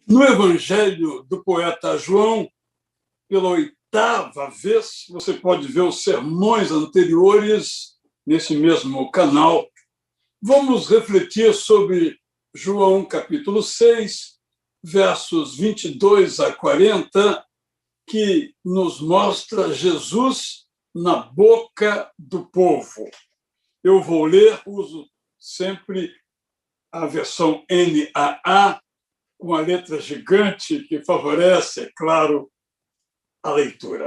No Evangelho do poeta João, pela oitava vez, você pode ver os sermões anteriores nesse mesmo canal. Vamos refletir sobre João capítulo 6, versos 22 a 40, que nos mostra Jesus na boca do povo. Eu vou ler, uso sempre a versão NAA, com a letra gigante que favorece, é claro, a leitura.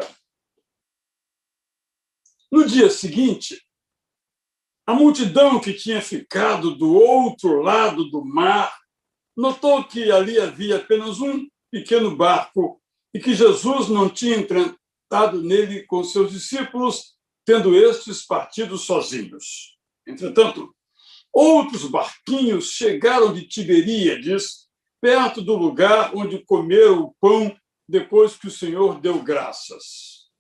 No dia seguinte, a multidão que tinha ficado do outro lado do mar notou que ali havia apenas um pequeno barco e que Jesus não tinha entrado nele com seus discípulos, tendo estes partido sozinhos. Entretanto, outros barquinhos chegaram de Tiberíades, perto do lugar onde comeram o pão depois que o Senhor deu graças.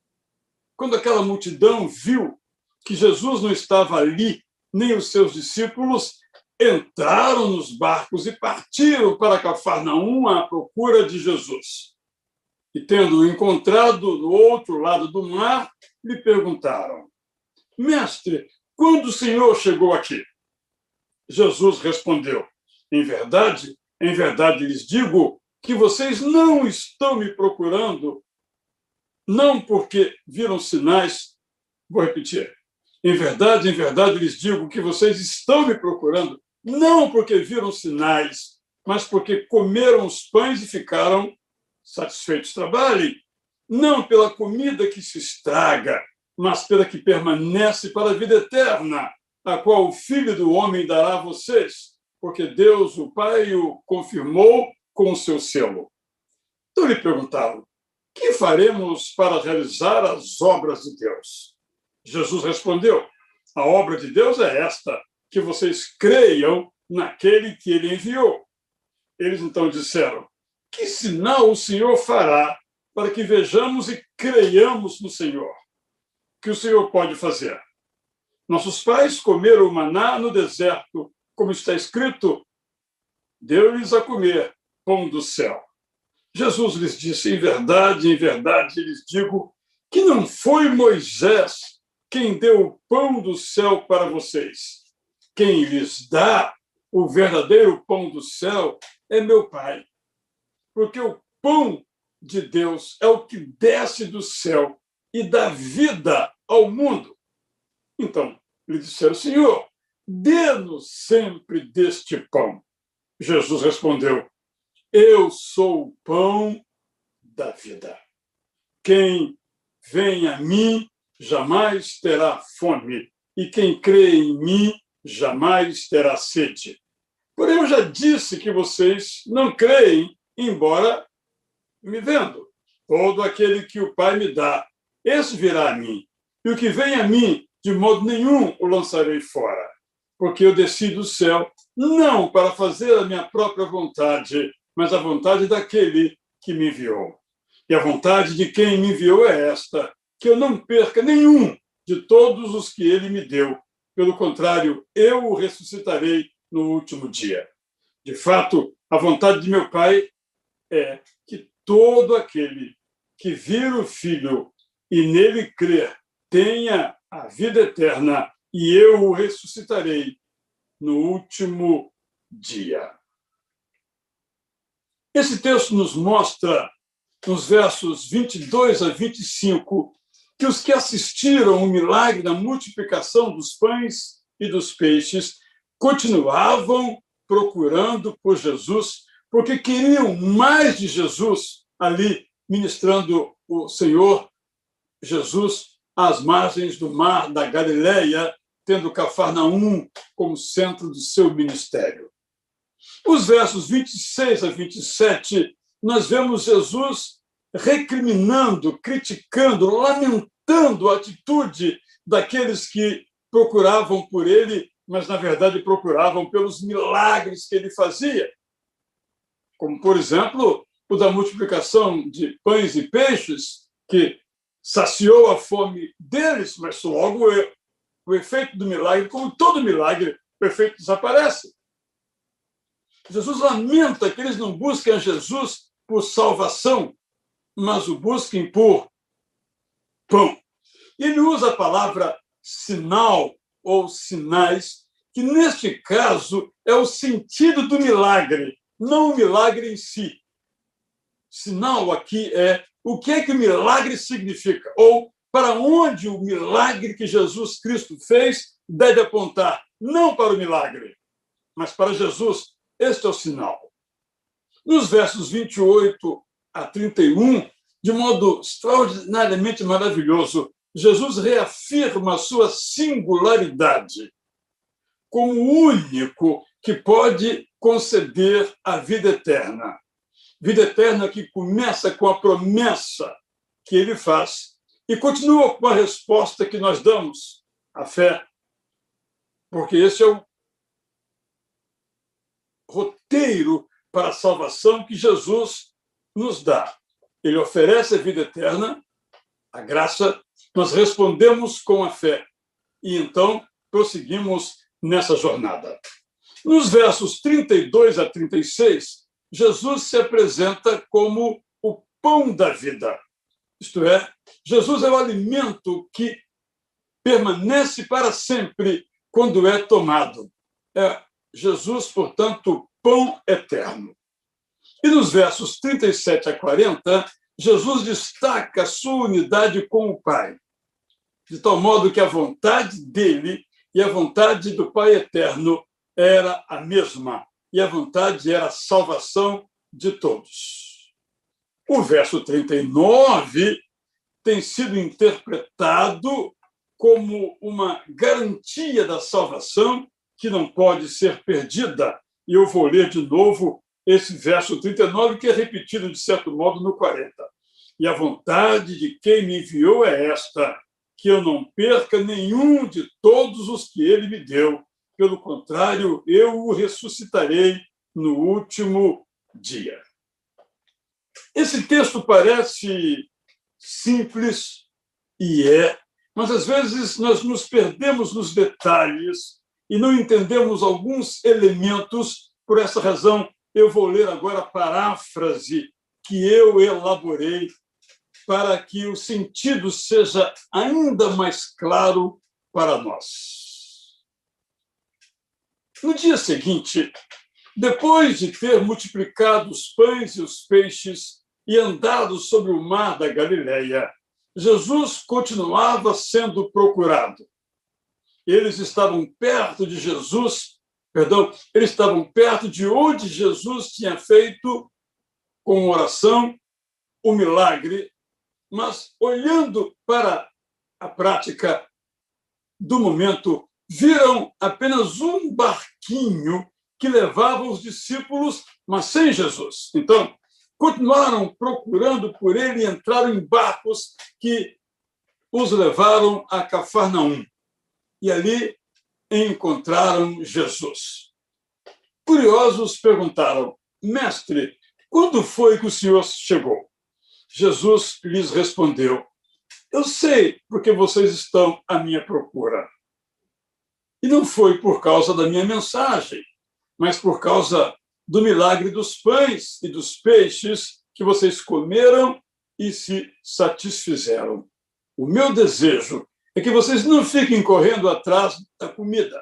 Quando aquela multidão viu que Jesus não estava ali, nem os seus discípulos, entraram nos barcos e partiram para Cafarnaum à procura de Jesus. E, tendo-o encontrado do outro lado do mar, lhe perguntaram: Mestre, quando o Senhor chegou aqui? Jesus respondeu: em verdade lhes digo que vocês não estão me procurando, não porque viram sinais. Vou repetir. Em verdade lhes digo que vocês estão me procurando, não porque viram sinais, mas porque comeram os pães e ficaram satisfeitos. Trabalhem, não pela comida que se estraga, mas pela que permanece para a vida eterna, a qual o Filho do Homem dará a vocês, porque Deus, o Pai, o confirmou com o seu selo. Então lhe perguntaram: que faremos para realizar as obras de Deus? Jesus respondeu: a obra de Deus é esta, que vocês creiam naquele que ele enviou. Eles então disseram: que sinal o Senhor fará para que vejamos e creiamos no Senhor? Que o Senhor pode fazer? Nossos pais comeram o maná no deserto, como está escrito: deu-lhes a comer pão do céu. Jesus lhes disse: em verdade lhes digo que não foi Moisés quem deu o pão do céu para vocês. Quem lhes dá o verdadeiro pão do céu é meu Pai. Porque o pão de Deus é o que desce do céu e dá vida ao mundo. Então, lhe disseram: Senhor, dê-nos sempre deste pão. Jesus respondeu: eu sou o pão da vida. Quem vem a mim jamais terá fome, e quem crê em mim jamais terá sede. Porém, eu já disse que vocês não creem, embora me vendo. Todo aquele que o Pai me dá, esse virá a mim. E o que vem a mim, de modo nenhum o lançarei fora. Porque eu desci do céu, não para fazer a minha própria vontade, mas a vontade daquele que me enviou. E a vontade de quem me enviou é esta: que eu não perca nenhum de todos os que ele me deu. Pelo contrário, eu o ressuscitarei no último dia. De fato, a vontade de meu Pai é que todo aquele que vir o Filho e nele crer tenha a vida eterna, e eu o ressuscitarei no último dia. Esse texto nos mostra, nos versos 22 a 25, que os que assistiram o milagre da multiplicação dos pães e dos peixes continuavam procurando por Jesus, porque queriam mais de Jesus ali, ministrando o Senhor Jesus às margens do mar da Galileia, tendo Cafarnaum como centro do seu ministério. Os versos 26 a 27, nós vemos Jesus recriminando, criticando, lamentando a atitude daqueles que procuravam por ele, mas, na verdade, procuravam pelos milagres que ele fazia. Como, por exemplo, o da multiplicação de pães e peixes, que saciou a fome deles, mas logo o efeito do milagre, como todo milagre, o efeito desaparece. Jesus lamenta que eles não busquem a Jesus por salvação, mas o busquem por pão. E ele usa a palavra sinal ou sinais, que neste caso é o sentido do milagre, não o milagre em si. Sinal aqui é o que o milagre significa, ou para onde o milagre que Jesus Cristo fez deve apontar, não para o milagre, mas para Jesus. Este é o sinal. Nos versos 28 a 31, de modo extraordinariamente maravilhoso, Jesus reafirma a sua singularidade como o único que pode conceder a vida eterna. Vida eterna que começa com a promessa que ele faz e continua com a resposta que nós damos, a fé, porque esse é o roteiro para a salvação que Jesus nos dá. Ele oferece a vida eterna, a graça, nós respondemos com a fé e então prosseguimos nessa jornada. Nos versos 32 a 36, Jesus se apresenta como o pão da vida. Isto é, Jesus é o alimento que permanece para sempre quando é tomado. É Jesus, portanto, pão eterno. E nos versos 37 a 40, Jesus destaca a sua unidade com o Pai, de tal modo que a vontade dele e a vontade do Pai eterno era a mesma, e a vontade era a salvação de todos. O verso 39 tem sido interpretado como uma garantia da salvação que não pode ser perdida. E eu vou ler de novo esse verso 39, que é repetido, de certo modo, no 40. E a vontade de quem me enviou é esta, que eu não perca nenhum de todos os que ele me deu. Pelo contrário, eu o ressuscitarei no último dia. Esse texto parece simples, e mas às vezes nós nos perdemos nos detalhes e não entendemos alguns elementos. Por essa razão, eu vou ler agora a paráfrase que eu elaborei para que o sentido seja ainda mais claro para nós. No dia seguinte, depois de ter multiplicado os pães e os peixes e andado sobre o mar da Galileia, Jesus continuava sendo procurado. Eles estavam perto de eles estavam perto de onde Jesus tinha feito, com oração, o milagre, mas olhando para a prática do momento, viram apenas um barquinho que levava os discípulos, mas sem Jesus. Então, continuaram procurando por ele e entraram em barcos que os levaram a Cafarnaum. E ali encontraram Jesus. Curiosos perguntaram: Mestre, quando foi que o senhor chegou? Jesus lhes respondeu: Eu sei porque vocês estão à minha procura. E não foi por causa da minha mensagem, mas por causa do milagre dos pães e dos peixes que vocês comeram e se satisfizeram. O meu desejo é que vocês não fiquem correndo atrás da comida.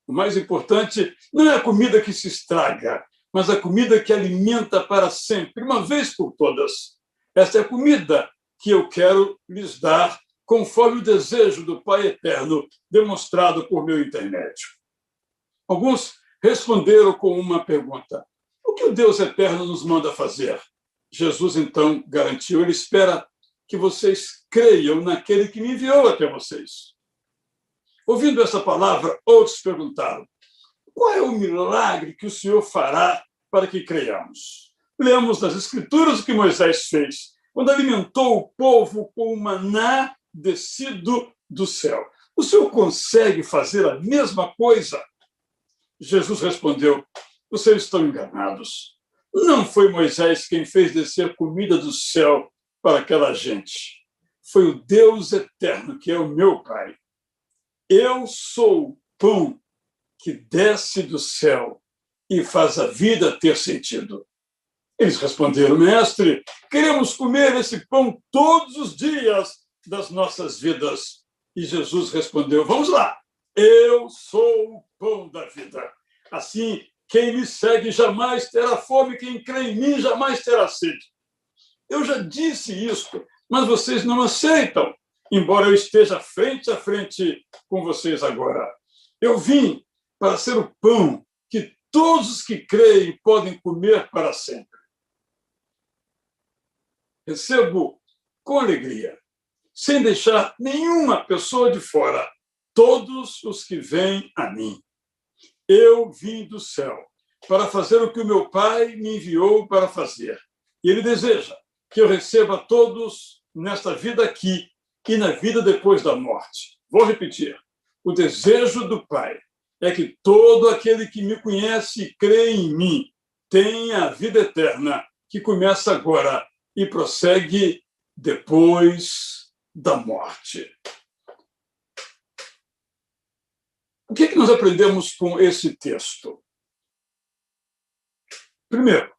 O mais importante não é a comida que se estraga, mas a comida que alimenta para sempre, uma vez por todas. Esta é a comida que eu quero lhes dar, conforme o desejo do Pai Eterno, demonstrado por meu intermédio. Alguns responderam com uma pergunta: o que o Deus Eterno nos manda fazer? Jesus, então, garantiu: ele espera que vocês creiam naquele que me enviou até vocês. Ouvindo essa palavra, outros perguntaram: qual é o milagre que o Senhor fará para que creiamos? Lemos nas Escrituras o que Moisés fez, quando alimentou o povo com o maná descido do céu. O Senhor consegue fazer a mesma coisa? Jesus respondeu: vocês estão enganados. Não foi Moisés quem fez descer comida do céu para aquela gente. Foi o Deus eterno, que é o meu Pai. Eu sou o pão que desce do céu. e faz a vida ter sentido. Eles responderam: mestre, queremos comer esse pão todos os dias das nossas vidas. E Jesus respondeu: vamos lá, eu sou o pão da vida. Assim, quem me segue jamais terá fome, quem crê em mim jamais terá sede. Eu já disse isto, mas vocês não aceitam, embora eu esteja frente a frente com vocês agora. Eu vim para ser o pão que todos os que creem podem comer para sempre. Recebo com alegria, sem deixar nenhuma pessoa de fora, todos os que vêm a mim. Eu vim do céu para fazer o que o meu Pai me enviou para fazer. E Ele deseja que eu receba todos nesta vida aqui e na vida depois da morte. Vou repetir. O desejo do Pai é que todo aquele que me conhece e crê em mim tenha a vida eterna, que começa agora e prossegue depois da morte. O que nós aprendemos com esse texto? Primeiro,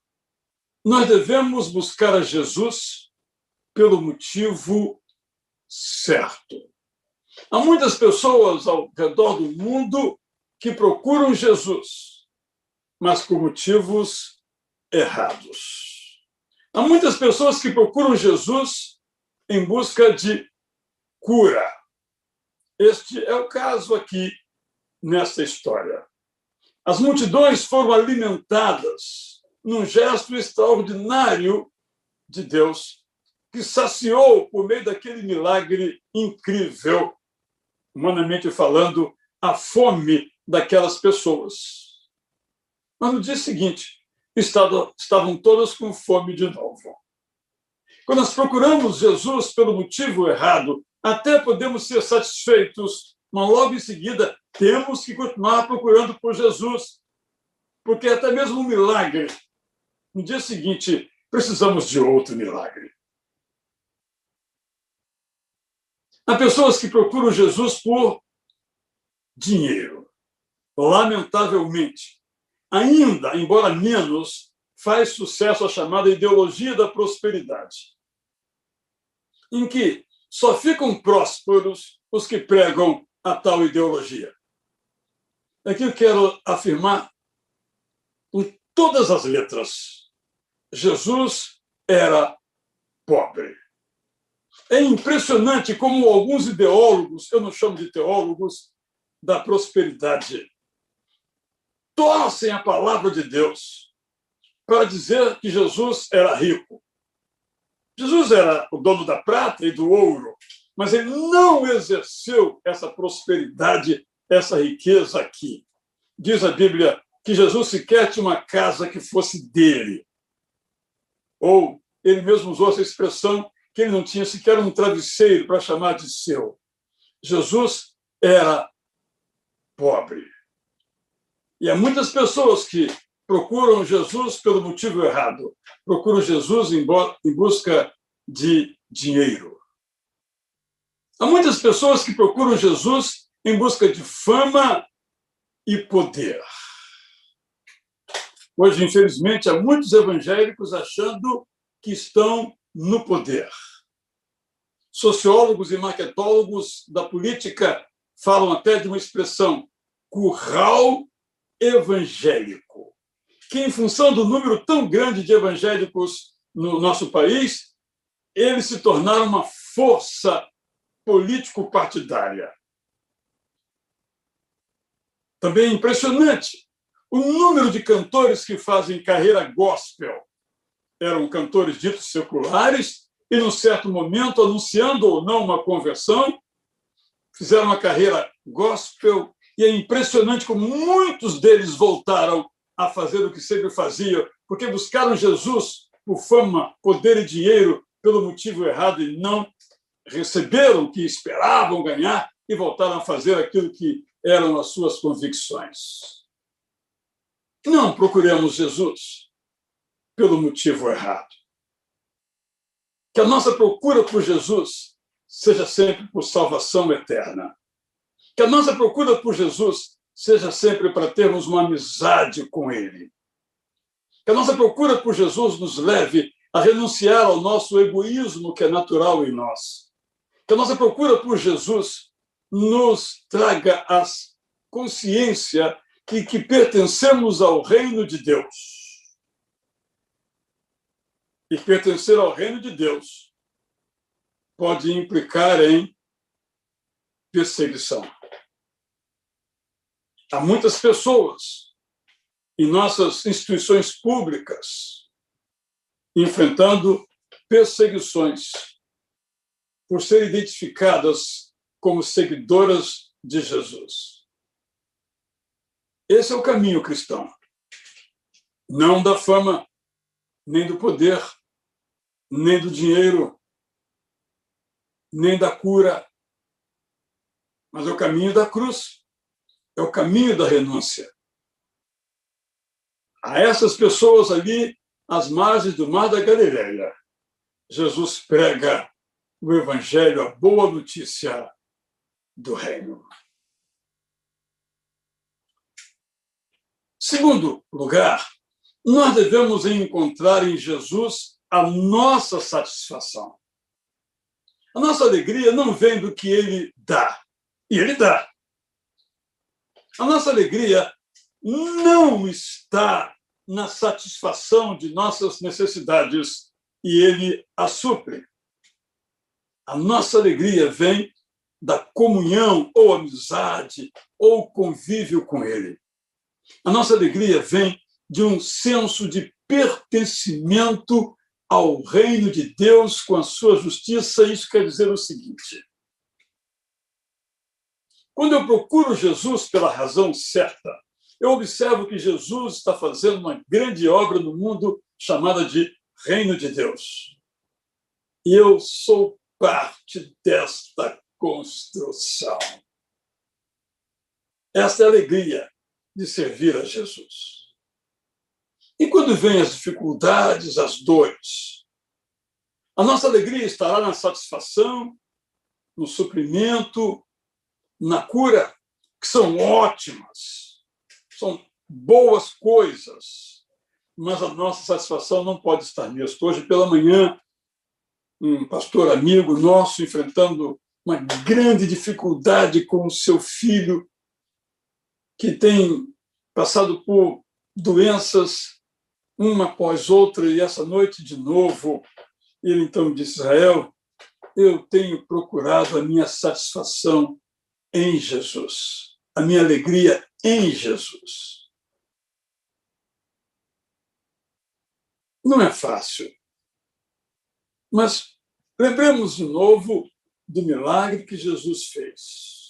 nós devemos buscar a Jesus pelo motivo certo. Há muitas pessoas ao redor do mundo que procuram Jesus, mas por motivos errados. Há muitas pessoas que procuram Jesus em busca de cura. Este é o caso aqui nesta história. As multidões foram alimentadas num gesto extraordinário de Deus, que saciou, por meio daquele milagre incrível, humanamente falando, a fome daquelas pessoas. Mas no dia seguinte, estavam todas com fome de novo. Quando nós procuramos Jesus pelo motivo errado, até podemos ser satisfeitos, mas logo em seguida temos que continuar procurando por Jesus, porque até mesmo um milagre, no dia seguinte, precisamos de outro milagre. Há pessoas que procuram Jesus por dinheiro. Lamentavelmente, ainda, embora menos, faz sucesso a chamada ideologia da prosperidade, em que só ficam prósperos os que pregam a tal ideologia. Aqui eu quero afirmar com todas as letras: Jesus era pobre. É impressionante como alguns ideólogos, eu não chamo de teólogos, da prosperidade, torcem a palavra de Deus para dizer que Jesus era rico. Jesus era o dono da prata e do ouro, mas ele não exerceu essa prosperidade, essa riqueza aqui. Diz a Bíblia que Jesus sequer tinha uma casa que fosse dele. Ou ele mesmo usou essa expressão que ele não tinha sequer um travesseiro para chamar de seu. Jesus era pobre. E há muitas pessoas que procuram Jesus pelo motivo errado. Procuram Jesus em busca de dinheiro. Há muitas pessoas que procuram Jesus em busca de fama e poder. Hoje, infelizmente, há muitos evangélicos achando que estão no poder. Sociólogos e marketólogos da política falam até de uma expressão, curral evangélico, que, em função do número tão grande de evangélicos no nosso país, eles se tornaram uma força político-partidária. Também é impressionante o número de cantores que fazem carreira gospel. Eram cantores ditos seculares e, num certo momento, anunciando ou não uma conversão, fizeram uma carreira gospel, e é impressionante como muitos deles voltaram a fazer o que sempre faziam, porque buscaram Jesus por fama, poder e dinheiro pelo motivo errado e não receberam o que esperavam ganhar e voltaram a fazer aquilo que eram as suas convicções. Não procuremos Jesus pelo motivo errado. Que a nossa procura por Jesus seja sempre por salvação eterna. Que a nossa procura por Jesus seja sempre para termos uma amizade com Ele. Que a nossa procura por Jesus nos leve a renunciar ao nosso egoísmo que é natural em nós. Que a nossa procura por Jesus nos traga a consciência que pertencemos ao reino de Deus. E pertencer ao reino de Deus pode implicar em perseguição. Há muitas pessoas em nossas instituições públicas enfrentando perseguições por serem identificadas como seguidoras de Jesus. Esse é o caminho cristão. Não da fama, nem do poder, nem do dinheiro, nem da cura, mas é o caminho da cruz, é o caminho da renúncia. A essas pessoas ali, às margens do Mar da Galileia, Jesus prega o Evangelho, a boa notícia do reino. Segundo lugar, nós devemos encontrar em Jesus a nossa satisfação. A nossa alegria não vem do que ele dá, e ele dá. A nossa alegria não está na satisfação de nossas necessidades, e ele a supre. A nossa alegria vem da comunhão, ou amizade, ou convívio com ele. A nossa alegria vem de um senso de pertencimento ao reino de Deus com a sua justiça. Isso quer dizer o seguinte: quando eu procuro Jesus pela razão certa, eu observo que Jesus está fazendo uma grande obra no mundo chamada de Reino de Deus. E eu sou parte desta construção. Esta é a alegria de servir a Jesus. E quando vêm as dificuldades, as dores, a nossa alegria estará na satisfação, no suprimento, na cura, que são ótimas, são boas coisas, mas a nossa satisfação não pode estar nisso. Hoje pela manhã, um pastor amigo nosso enfrentando uma grande dificuldade com o seu filho, que tem passado por doenças uma após outra, e essa noite de novo, ele então disse: Israel, eu tenho procurado a minha satisfação em Jesus, a minha alegria em Jesus. Não é fácil, mas lembremos de novo do milagre que Jesus fez.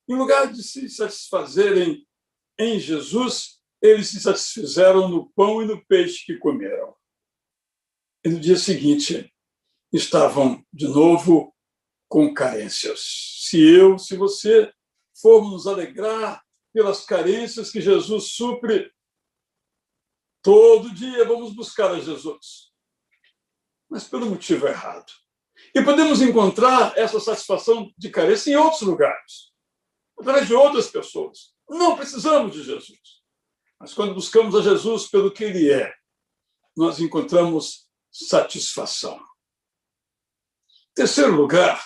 Em lugar de se satisfazerem em Jesus, eles se satisfizeram no pão e no peixe que comeram. E no dia seguinte, estavam de novo com carências. Se você formos nos alegrar pelas carências que Jesus supre, todo dia vamos buscar a Jesus, mas pelo motivo errado. E podemos encontrar essa satisfação de carência em outros lugares, através de outras pessoas. Não precisamos de Jesus. Mas quando buscamos a Jesus pelo que ele é, nós encontramos satisfação. Em terceiro lugar,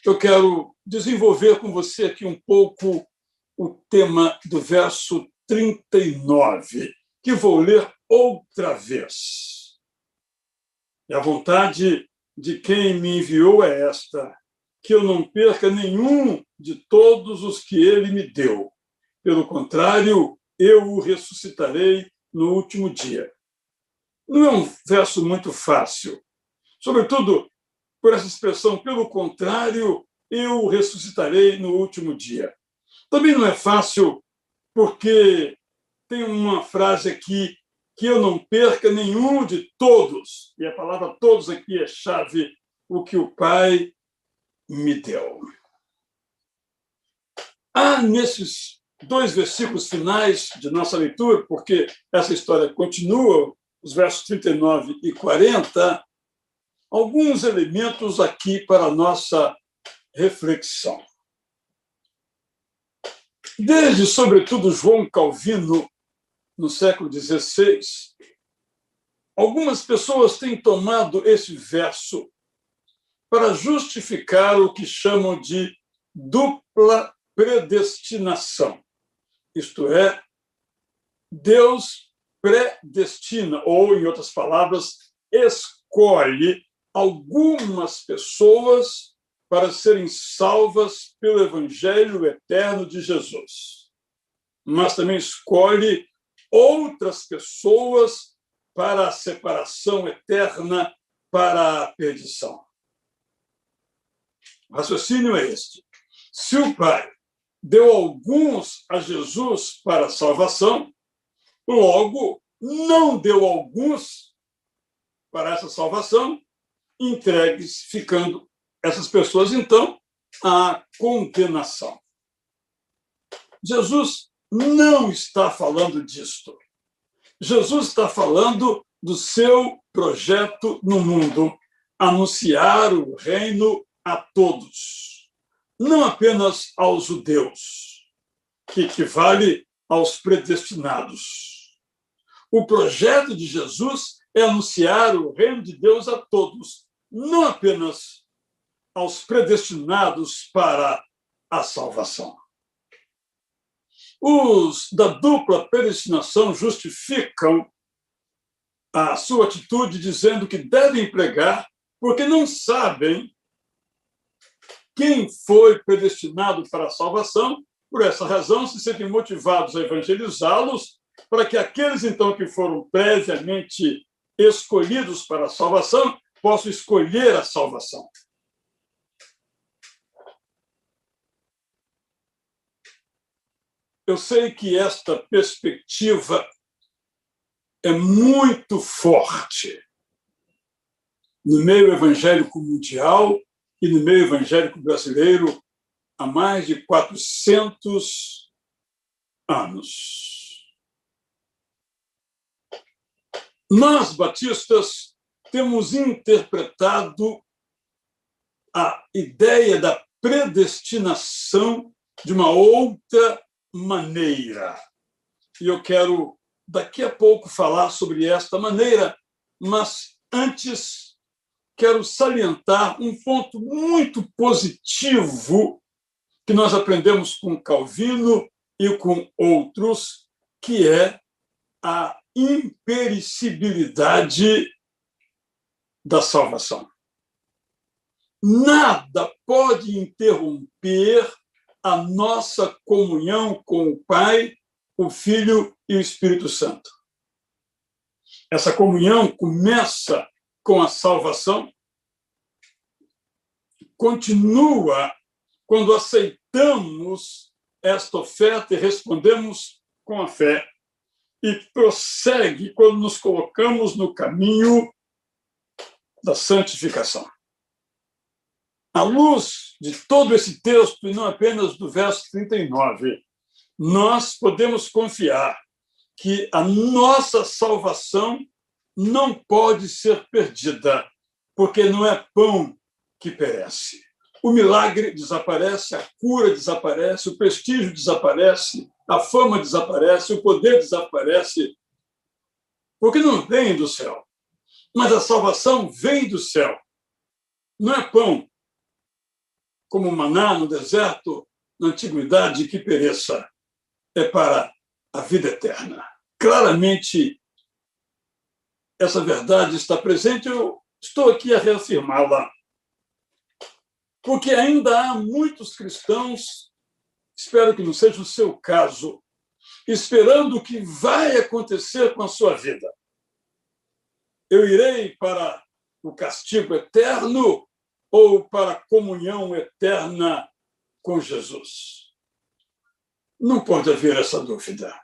eu quero desenvolver com você aqui um pouco o tema do verso 39, que vou ler outra vez. E a vontade de quem me enviou é esta: que eu não perca nenhum de todos os que ele me deu. Pelo contrário, eu o ressuscitarei no último dia. Não é um verso muito fácil, sobretudo por essa expressão, pelo contrário, eu o ressuscitarei no último dia. Também não é fácil porque tem uma frase aqui, que eu não perca nenhum de todos, e a palavra todos aqui é chave, o que o Pai me deu. Há nesses dois versículos finais de nossa leitura, porque essa história continua, os versos 39 e 40, alguns elementos aqui para a nossa reflexão. Desde, sobretudo, João Calvino, no século XVI, algumas pessoas têm tomado esse verso para justificar o que chamam de dupla predestinação. Isto é, Deus predestina, ou, em outras palavras, escolhe algumas pessoas para serem salvas pelo Evangelho eterno de Jesus. Mas também escolhe outras pessoas para a separação eterna, para a perdição. O raciocínio é este. Se o Pai deu alguns a Jesus para a salvação, logo não deu alguns para essa salvação, entregues, ficando essas pessoas, então, à condenação. Jesus não está falando disto. Jesus está falando do seu projeto no mundo, anunciar o reino a todos, não apenas aos judeus, que equivale aos predestinados. O projeto de Jesus é anunciar o reino de Deus a todos, não apenas aos predestinados para a salvação. Os da dupla predestinação justificam a sua atitude dizendo que devem pregar porque não sabem quem foi predestinado para a salvação. Por essa razão, se sentem motivados a evangelizá-los para que aqueles, então, que foram previamente escolhidos para a salvação possam escolher a salvação. Eu sei que esta perspectiva é muito forte no meio evangélico mundial e no meio evangélico brasileiro há mais de 400 anos. Nós, batistas, temos interpretado a ideia da predestinação de uma outra maneira. E eu quero, daqui a pouco, falar sobre esta maneira, mas antes quero salientar um ponto muito positivo que nós aprendemos com Calvino e com outros, que é a imperecibilidade da salvação. Nada pode interromper a nossa comunhão com o Pai, o Filho e o Espírito Santo. Essa comunhão começa com a salvação, continua quando aceitamos esta oferta e respondemos com a fé, e prossegue quando nos colocamos no caminho da santificação. À luz de todo esse texto, e não apenas do verso 39, nós podemos confiar que a nossa salvação não pode ser perdida, porque não é pão que perece. O milagre desaparece, a cura desaparece, o prestígio desaparece, a fama desaparece, o poder desaparece, porque não vem do céu. Mas a salvação vem do céu. Não é pão, como o maná no deserto, na antiguidade, que pereça. É para a vida eterna. Claramente, essa verdade está presente, eu estou aqui a reafirmá-la. Porque ainda há muitos cristãos, espero que não seja o seu caso, esperando o que vai acontecer com a sua vida. Eu irei para o castigo eterno ou para a comunhão eterna com Jesus? Não pode haver essa dúvida.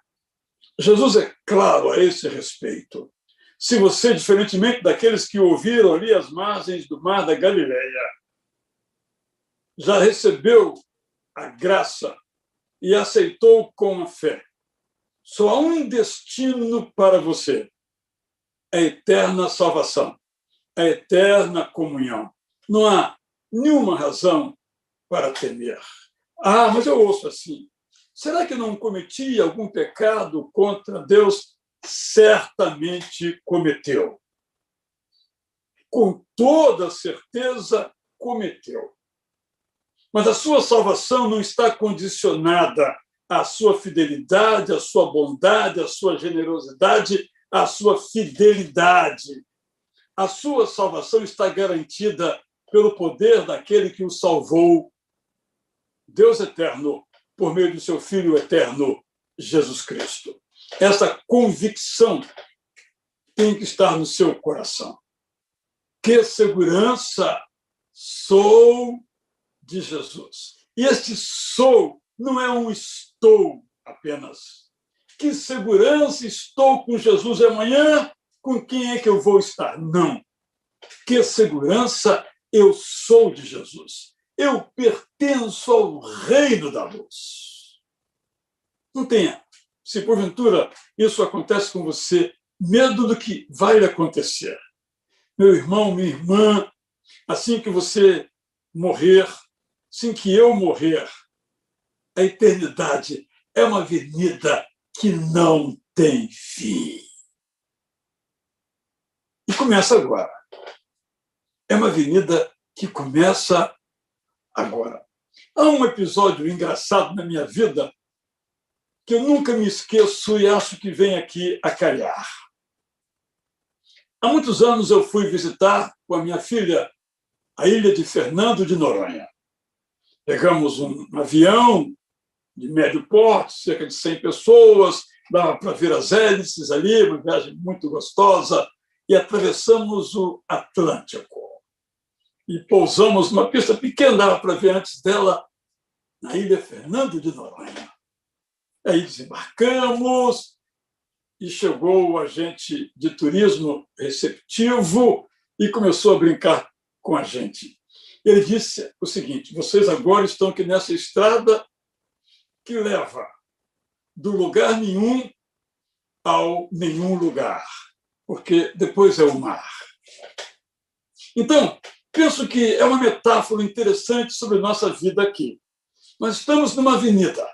Jesus é claro a esse respeito. Se você, diferentemente daqueles que ouviram ali às margens do mar da Galileia, já recebeu a graça e aceitou com a fé, só há um destino para você: a eterna salvação, a eterna comunhão. Não há nenhuma razão para temer. Ah, mas eu ouço assim: Será que não cometi algum pecado contra Deus? Certamente cometeu. Com toda certeza, cometeu. Mas a sua salvação não está condicionada à sua fidelidade, à sua bondade, à sua generosidade, à sua fidelidade. A sua salvação está garantida pelo poder daquele que o salvou, Deus eterno, por meio do seu Filho eterno, Jesus Cristo. Essa convicção tem que estar no seu coração. Que segurança! Sou de Jesus. E este sou não é um estou apenas. Que segurança! Estou com Jesus amanhã, com quem é que eu vou estar? Não. Que segurança! Eu sou de Jesus. Eu pertenço ao reino da luz. Não tenha, se porventura isso acontece com você, medo do que vai acontecer. Meu irmão, minha irmã, assim que você morrer, assim que eu morrer, a eternidade é uma avenida que não tem fim. E começa agora. É uma avenida que começa agora. Há um episódio engraçado na minha vida que eu nunca me esqueço e acho que vem aqui a calhar. Há muitos anos eu fui visitar com a minha filha a ilha de Fernando de Noronha. Pegamos um avião de médio porte, cerca de 100 pessoas, dava para ver as hélices ali, uma viagem muito gostosa, e atravessamos o Atlântico. E pousamos numa pista pequena, dava para ver antes dela, na ilha Fernando de Noronha. Aí desembarcamos e chegou o agente de turismo receptivo e começou a brincar com a gente. Ele disse o seguinte: vocês agora estão aqui nessa estrada que leva do lugar nenhum ao nenhum lugar, porque depois é o mar. Então, penso que é uma metáfora interessante sobre nossa vida aqui. Nós estamos numa avenida.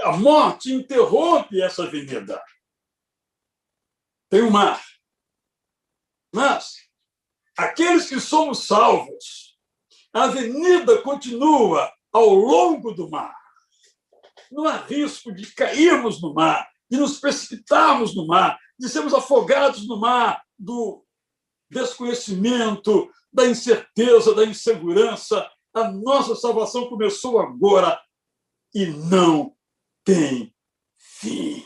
A morte interrompe essa avenida. Tem o mar. Mas aqueles que somos salvos, a avenida continua ao longo do mar. Não há risco de cairmos no mar, de nos precipitarmos no mar, de sermos afogados no mar do desconhecimento, da incerteza, da insegurança. A nossa salvação começou agora e não tem fim.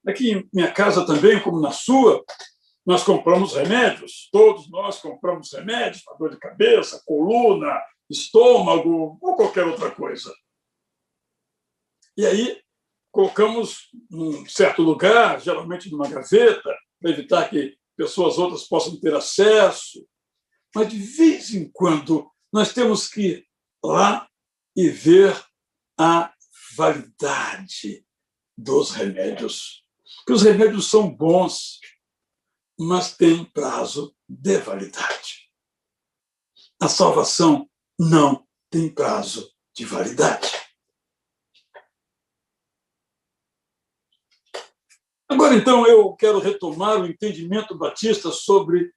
Aqui em minha casa também, como na sua, nós compramos remédios. Todos nós compramos remédios para dor de cabeça, coluna, estômago ou qualquer outra coisa. E aí colocamos num certo lugar, geralmente numa gaveta, para evitar que pessoas outras possam ter acesso. Mas, de vez em quando, nós temos que ir lá e ver a validade dos remédios. Porque os remédios são bons, mas têm prazo de validade. A salvação não tem prazo de validade. Agora, então, eu quero retomar o entendimento batista sobre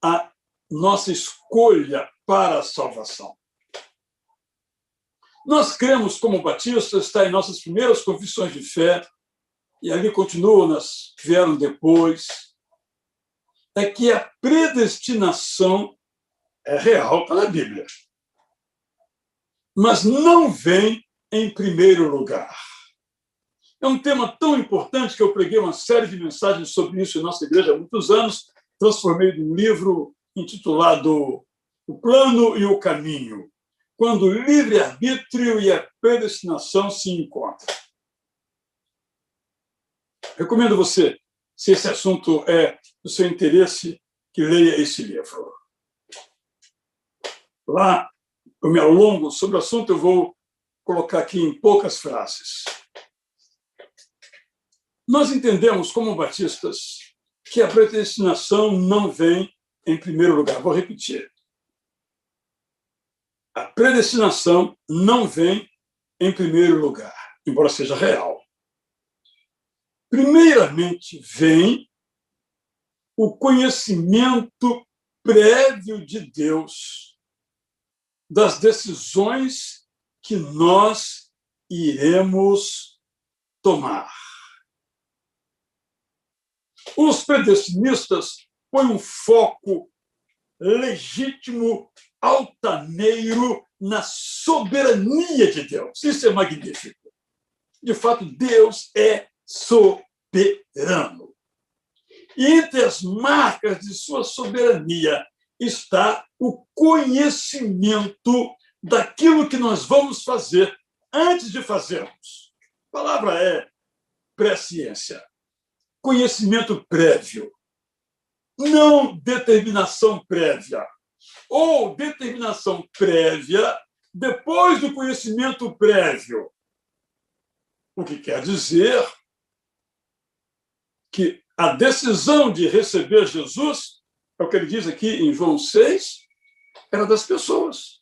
a nossa escolha para a salvação. Nós cremos, como batistas, está em nossas primeiras confissões de fé, e ali continuam, nas que vieram depois, é que a predestinação é real, está na Bíblia, mas não vem em primeiro lugar. É um tema tão importante que eu preguei uma série de mensagens sobre isso em nossa igreja há muitos anos, transformei em um livro intitulado O Plano e o Caminho, quando o livre-arbítrio e a predestinação se encontram. Recomendo você, se esse assunto é do seu interesse, que leia esse livro. Lá, eu me alongo sobre o assunto, eu vou colocar aqui em poucas frases. Nós entendemos, como batistas, que a predestinação não vem em primeiro lugar. Vou repetir. A predestinação não vem em primeiro lugar, embora seja real. Primeiramente vem o conhecimento prévio de Deus das decisões que nós iremos tomar. Os predestinistas põem um foco legítimo, altaneiro, na soberania de Deus. Isso é magnífico. De fato, Deus é soberano. E entre as marcas de sua soberania está o conhecimento daquilo que nós vamos fazer antes de fazermos. A palavra é presciência, conhecimento prévio, não determinação prévia, ou determinação prévia depois do conhecimento prévio. O que quer dizer que a decisão de receber Jesus, é o que ele diz aqui em João 6, era das pessoas.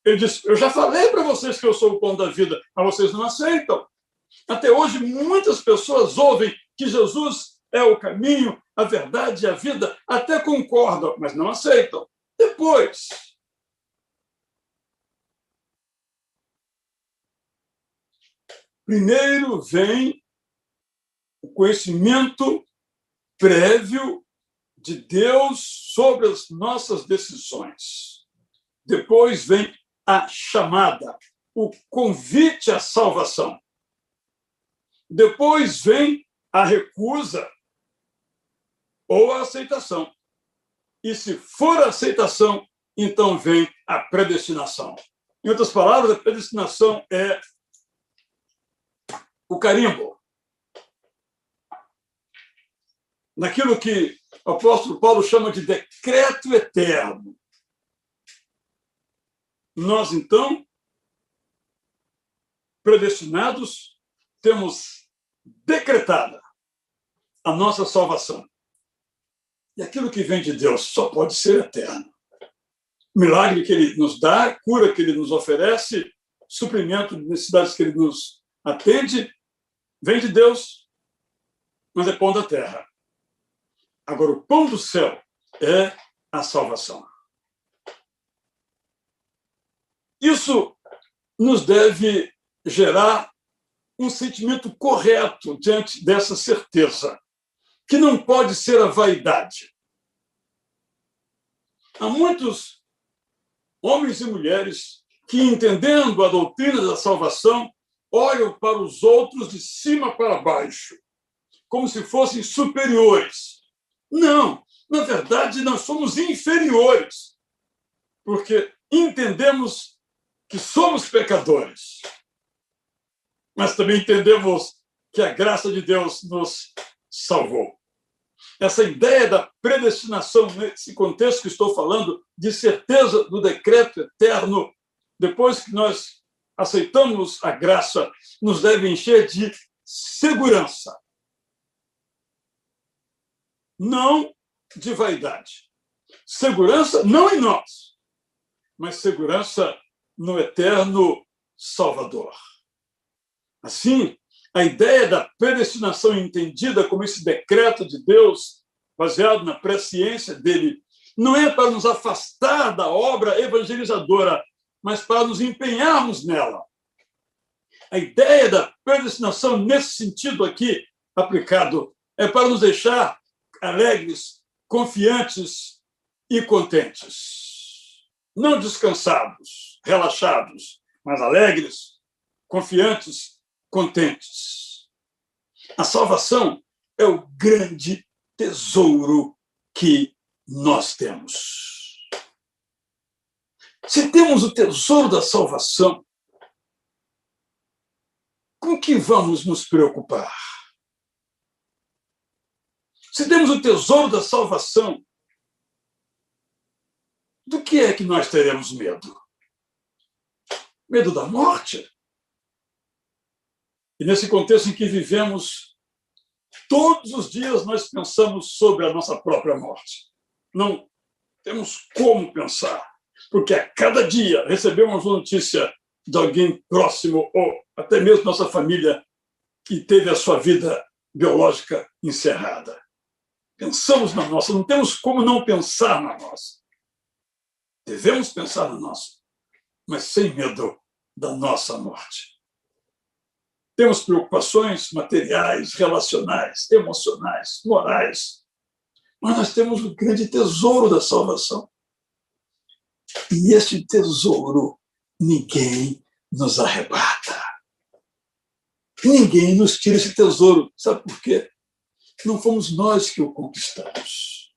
Ele diz, eu já falei para vocês que eu sou o pão da vida, mas vocês não aceitam. Até hoje, muitas pessoas ouvem que Jesus é o caminho, a verdade e a vida, até concordam, mas não aceitam. Depois, primeiro vem o conhecimento prévio de Deus sobre as nossas decisões. Depois vem a chamada, o convite à salvação. Depois vem a recusa ou a aceitação. E se for a aceitação, então vem a predestinação. Em outras palavras, a predestinação é o carimbo. Naquilo que o apóstolo Paulo chama de decreto eterno. Nós, então, predestinados, temos decretada a nossa salvação. E aquilo que vem de Deus só pode ser eterno. O milagre que ele nos dá, cura que ele nos oferece, suprimento de necessidades que ele nos atende, vem de Deus, mas é pão da terra. Agora, o pão do céu é a salvação. Isso nos deve gerar um sentimento correto diante dessa certeza, que não pode ser a vaidade. Há muitos homens e mulheres que, entendendo a doutrina da salvação, olham para os outros de cima para baixo, como se fossem superiores. Não, na verdade, nós somos inferiores, porque entendemos que somos pecadores, mas também entendemos que a graça de Deus nos salvou. Essa ideia da predestinação, nesse contexto que estou falando, de certeza do decreto eterno, depois que nós aceitamos a graça, nos deve encher de segurança. Não de vaidade. Segurança não em nós, mas segurança no eterno Salvador. Assim, a ideia da predestinação entendida como esse decreto de Deus, baseado na presciência dele, não é para nos afastar da obra evangelizadora, mas para nos empenharmos nela. A ideia da predestinação, nesse sentido aqui aplicado, é para nos deixar alegres, confiantes e contentes. Não descansados, relaxados, mas alegres, confiantes, contentes. A salvação é o grande tesouro que nós temos. Se temos o tesouro da salvação, com que vamos nos preocupar? Se temos o tesouro da salvação, do que é que nós teremos medo? Medo da morte? E nesse contexto em que vivemos, todos os dias nós pensamos sobre a nossa própria morte. Não temos como pensar. porque a cada dia recebemos uma notícia de alguém próximo ou até mesmo nossa família que teve a sua vida biológica encerrada. Pensamos na nossa, não temos como não pensar na nossa. Devemos pensar na nossa, mas sem medo da nossa morte. Temos preocupações materiais, relacionais, emocionais, morais, mas nós temos o grande tesouro da salvação. E este tesouro ninguém nos arrebata. Ninguém nos tira esse tesouro. Sabe por quê? Não fomos nós que o conquistamos.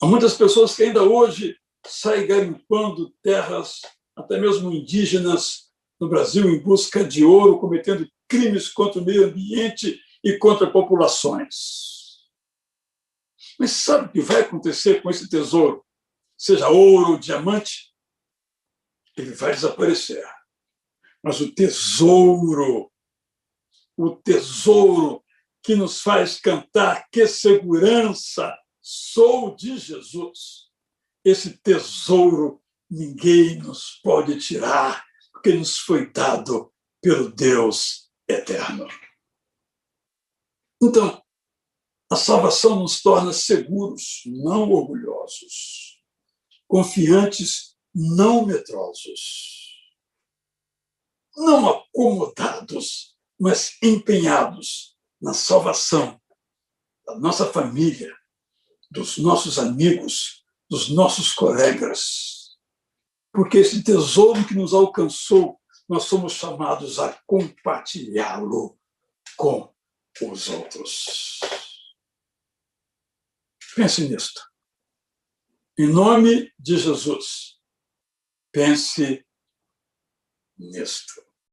Há muitas pessoas que ainda hoje saem garimpando terras, até mesmo indígenas, no Brasil, em busca de ouro, cometendo crimes contra o meio ambiente e contra populações. Mas sabe o que vai acontecer com esse tesouro? Seja ouro ou diamante, ele vai desaparecer. Mas o tesouro que nos faz cantar que segurança sou de Jesus, esse tesouro ninguém nos pode tirar, porque nos foi dado pelo Deus eterno. Então, a salvação nos torna seguros, não orgulhosos, confiantes, não medrosos, não acomodados, mas empenhados na salvação da nossa família, dos nossos amigos, dos nossos colegas. Porque esse tesouro que nos alcançou, nós somos chamados a compartilhá-lo com os outros. Pense nisto. Em nome de Jesus, pense nisto.